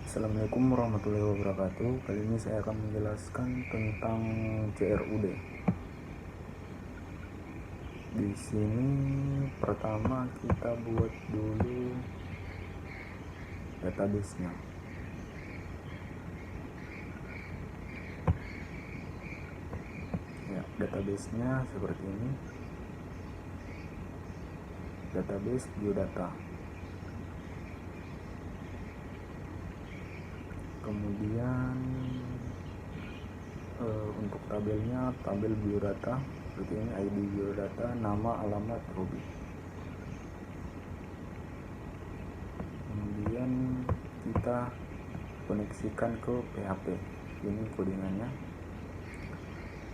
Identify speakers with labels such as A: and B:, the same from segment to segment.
A: Assalamualaikum warahmatullahi wabarakatuh. Kali ini saya akan menjelaskan tentang CRUD. Di sini pertama kita buat dulu database-nya. Ya, database-nya seperti ini. Database biodata. Kemudian untuk tabelnya, tabel biodata seperti ini, ID biodata, nama, alamat, hobi. Kemudian kita koneksikan ke PHP. Ini kodingannya.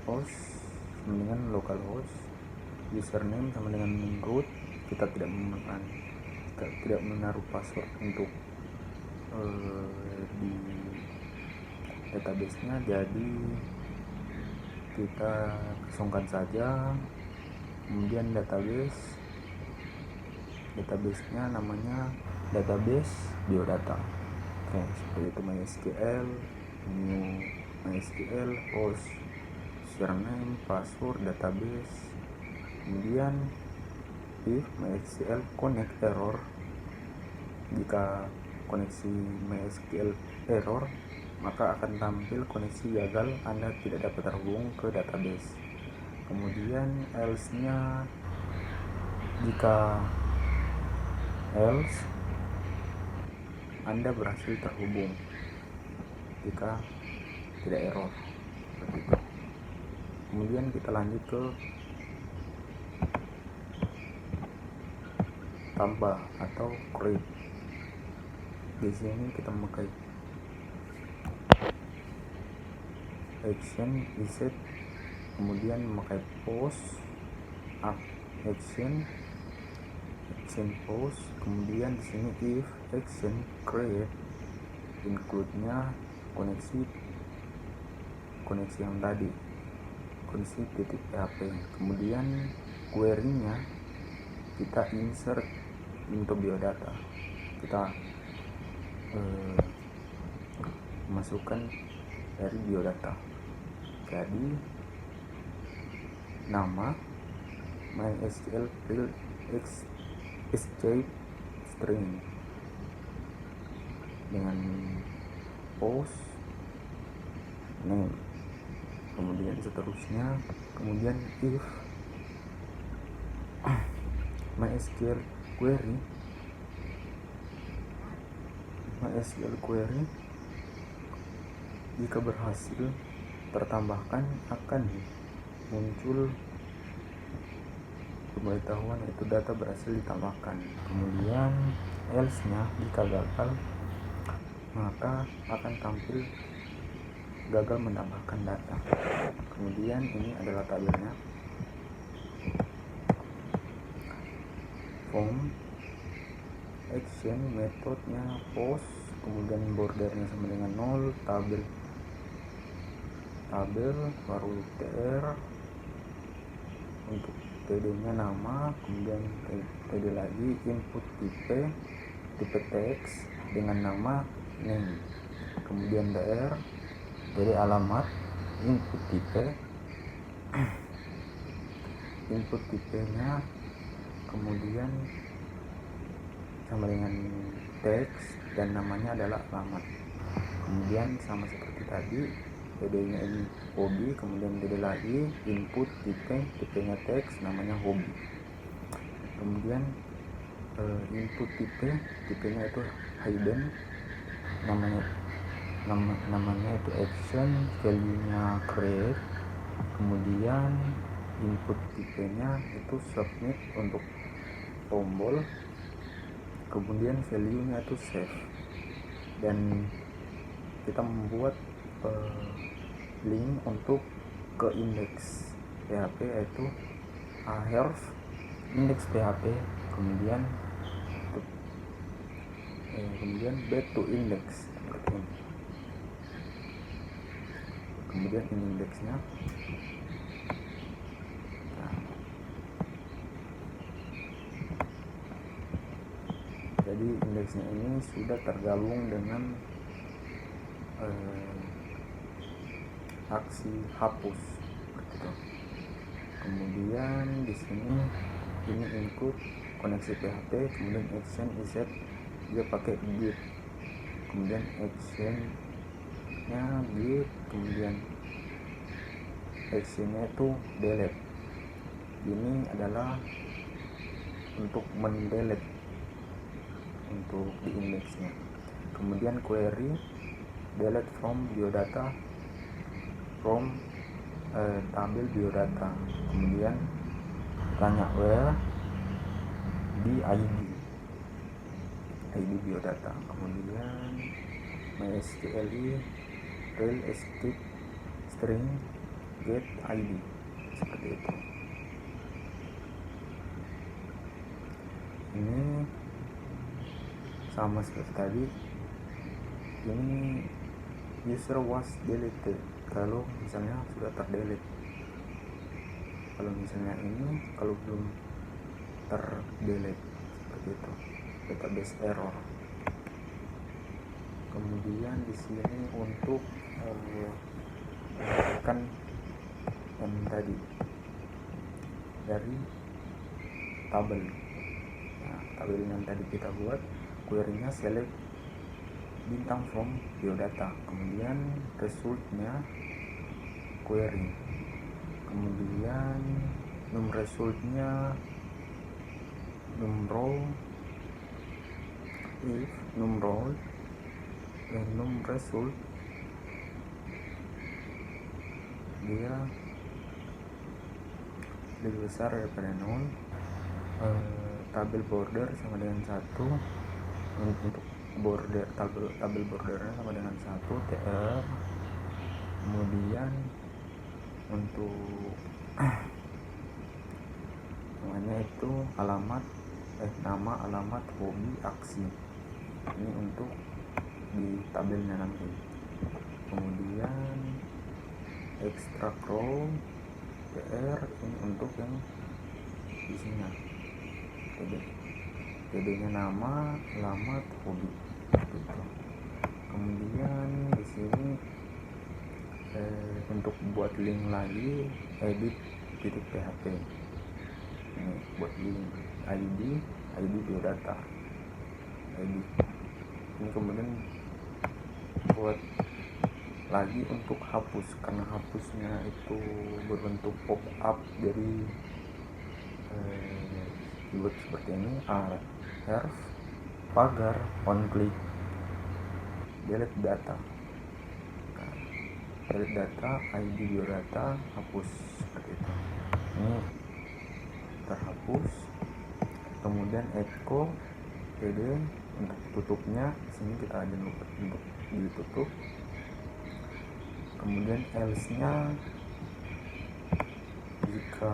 A: Host sama dengan localhost, username sama dengan root. Kita tidak menaruh password untuk di database-nya, jadi kita kosongkan saja. Kemudian database-nya namanya database biodata. Oke, seperti itu. MySQL, new MySQL, host, username, password, database. Kemudian if MySQL connect error, jika koneksi MySQL error, maka akan tampil koneksi gagal, Anda tidak dapat terhubung ke database. Kemudian else-nya, jika else, Anda berhasil terhubung, jika tidak error, seperti itu. Kemudian kita lanjut ke tambah atau create. Di sini kita memakai action reset, kemudian memakai post action post, kemudian di sini if action create, include-nya koneksi yang tadi, koneksi titik PHP. Kemudian query-nya kita insert into biodata, kita masukkan dari biodata. Jadi nama MySQL field escape string dengan post name, kemudian seterusnya. Kemudian if MySQL query jika berhasil tertambahkan, akan muncul pemberitahuan yaitu data berhasil ditambahkan. Kemudian else-nya, jika gagal, maka akan tampil gagal menambahkan data. Kemudian ini adalah tabelnya. Form action, metodenya post, kemudian bordernya sama dengan 0, tabel baru tr, untuk td-nya nama, kemudian td lagi, input tipe teks dengan nama name, kemudian dr, jadi alamat, input tipenya, kemudian sama dengan teks dan namanya adalah alamat. Kemudian sama seperti tadi, td-nya ini hobi, kemudian td lagi, input tipenya teks, namanya hobi. Kemudian input tipenya itu hidden, namanya itu action, value-nya create. Kemudian input tipenya itu submit untuk tombol, kemudian value-nya itu save. Dan kita membuat link untuk ke indeks PHP, yaitu href indeks PHP, kemudian back to index seperti ini. Kemudian ini indeksnya. Jadi indeksnya ini sudah tergabung dengan aksi hapus seperti itu. Kemudian di sini ini include koneksi PHP, kemudian action reset dia pakai git, kemudian actionnya git, kemudian actionnya itu delete. Ini adalah untuk mendelete untuk di indexnya. Kemudian query delete from biodata from tabel biodata, kemudian tanya where di ID biodata, kemudian MySQL rel escape string get ID seperti itu. Ini sama seperti tadi, ini user was deleted kalau misalnya sudah terdelete. Kalau misalnya ini kalau belum terdelete seperti itu, database error. Kemudian di sini untuk kan yang tadi dari tabel. Nah, tabel yang tadi kita buat, query-nya select bintang from biodata, kemudian resultnya query, kemudian num resultnya num row, if num row dan num result dia lebih besar daripada 0. Tabel border sama dengan 1, untuk border tabel bordernya sama dengan 1 tr. Kemudian untuk namanya itu nama, alamat, hobi, aksi. Ini untuk di tabelnya nanti. Kemudian extract row tr ini untuk yang isinya td-nya nama, alamat, hobi gitu. Kemudian di sini untuk buat link lagi edit .php, ini buat link ID biodata edit. Ini kemudian buat lagi untuk hapus, karena hapusnya itu berbentuk pop up dari keyword seperti ini, ref pagar on click delete data. Nah, delete data ID biodata hapus seperti itu. Ini terhapus. Kemudian echo td untuk tutupnya di sini kita aja untuk ditutup. Kemudian else-nya jika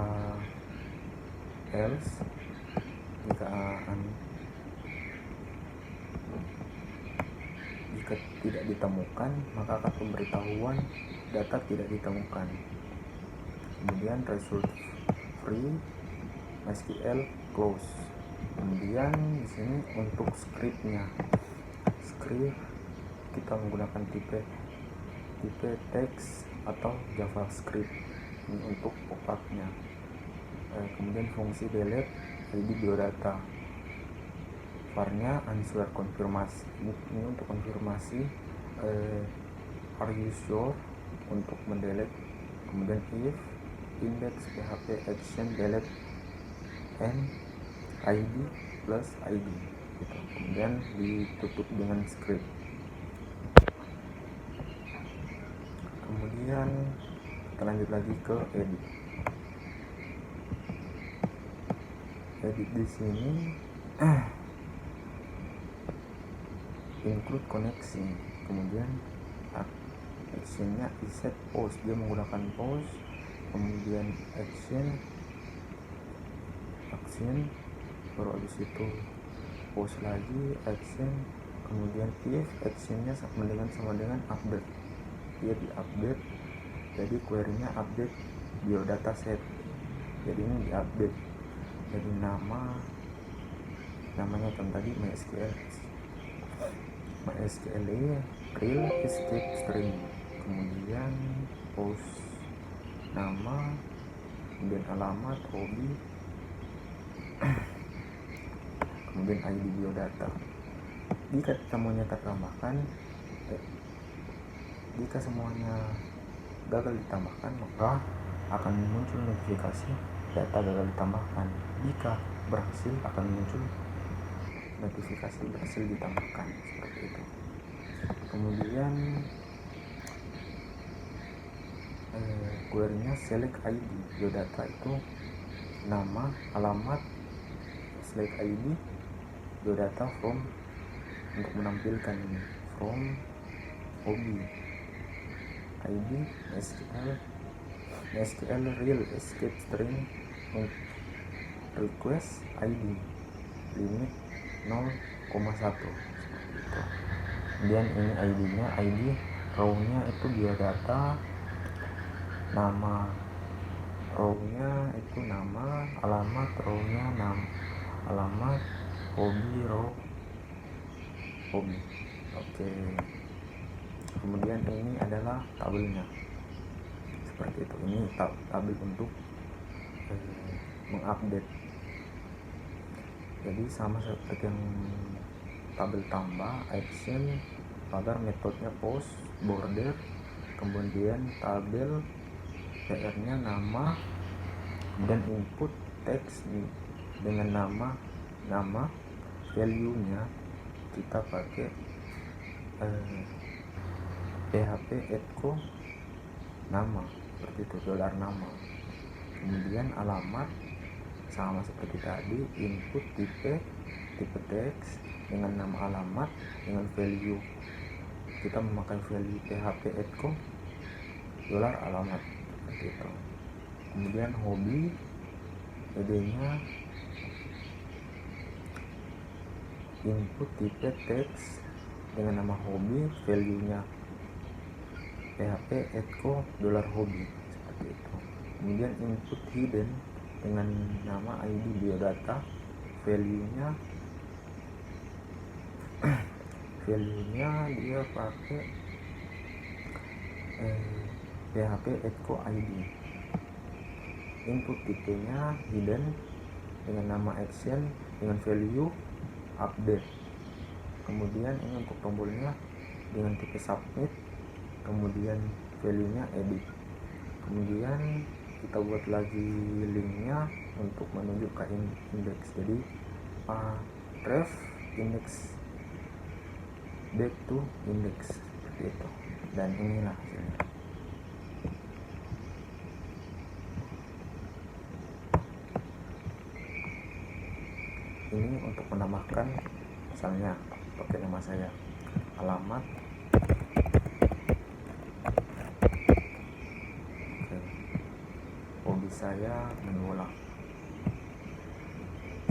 A: tidak ditemukan maka akan pemberitahuan data tidak ditemukan. Kemudian result free MySQL close. Kemudian di sini untuk script kita menggunakan tipe text atau JavaScript ini untuk pop-up-nya. Kemudian fungsi delete ID biodata, var-nya answer konfirmasi, ini untuk konfirmasi are you sure untuk mendelete. Kemudian if index php action delete and id plus id gitu. Kemudian ditutup dengan script. Kemudian kita lanjut lagi ke edit di sini include koneksi, kemudian actionnya reset post, dia menggunakan post, kemudian action baru habis itu post lagi action, kemudian if actionnya sama dengan update, dia di update, jadi query-nya update biodata set, jadi ini di update, jadi namanya kan tadi MySQL real escape string, kemudian post nama, kemudian alamat, hobi, kemudian ID biodata. Jika semuanya tertambahkan, jika semuanya gagal ditambahkan, maka akan muncul notifikasi data gagal ditambahkan. Jika berhasil, akan muncul notifikasi berhasil ditambahkan, seperti itu. Kemudian query-nya select ID biodata itu nama, alamat, select ID biodata from, untuk menampilkan ini from hobi, ID SQL real escape string, request ID limit 0,1. Kemudian ini ID-nya, ID row-nya itu biodata, nama row-nya itu nama, alamat row-nya nama, alamat, hobi row hobi. Oke. Kemudian ini adalah tabelnya, seperti itu. Ini tabel untuk mengupdate. Jadi sama seperti yang tabel tambah, action, pagar, metodenya post, border, kemudian tabel PR-nya nama, dan input teks dengan nama, value-nya kita pakai PHP echo nama, seperti itu, dolar nama. Kemudian alamat sama seperti tadi, input tipe teks dengan nama alamat dengan value, kita memakai value PHP echo dolar alamat, seperti itu. Kemudian hobi, id-nya input tipe teks dengan nama hobi, value-nya PHP echo dolar hobi, seperti itu. Kemudian input hidden dengan nama ID biodata, value-nya dia pakai PHP echo ID. Input tipenya hidden dengan nama action dengan value update. Kemudian ini untuk tombolnya dengan tipe submit, kemudian value-nya edit. Kemudian kita buat lagi linknya untuk menuju ke index. Jadi ref index back to index, seperti itu. Dan inilah hasilnya. Ini untuk menambahkan, misalnya pakai nama saya, alamat, hobi saya menolak,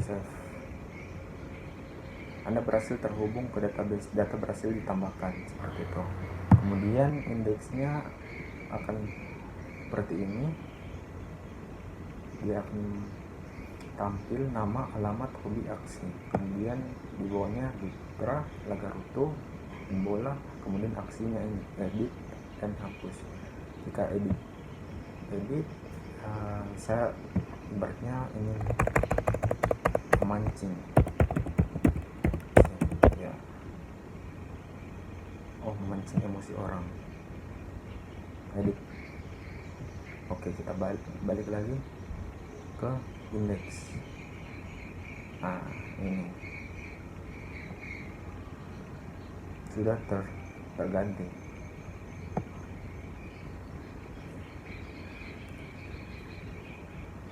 A: save. Anda berhasil terhubung ke database, data berhasil ditambahkan, seperti itu. Kemudian indeksnya akan seperti ini, dia akan tampil nama, alamat, hobi, aksi. Kemudian di bawahnya Bitra, Lagaruto, bola, kemudian aksinya ini edit dan hapus. Jika edit saya ibaratnya ingin memancing ya, memancing emosi orang, edit. Oke, kita balik lagi ke indeks. Nah, ini sudah terganti.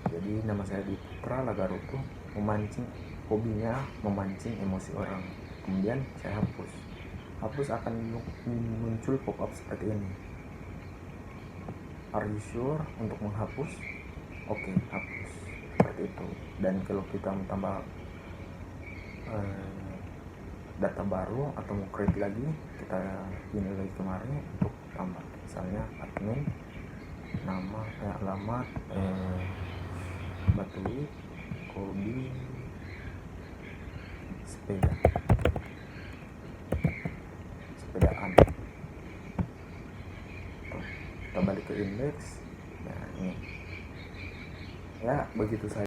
A: Jadi nama saya Ditra Lagaruto, memancing, hobinya memancing emosi orang. Kemudian saya hapus akan muncul pop-up seperti ini. Are you sure untuk menghapus? Oke, hapus, seperti itu. Dan kalau kita mau tambah data baru atau mau create lagi, kita pilih lagi kemarin untuk tambah, misalnya admin, nama, alamat, Batui, hobi, sepeda. kita balik ke index. Nah ini ya begitu saja.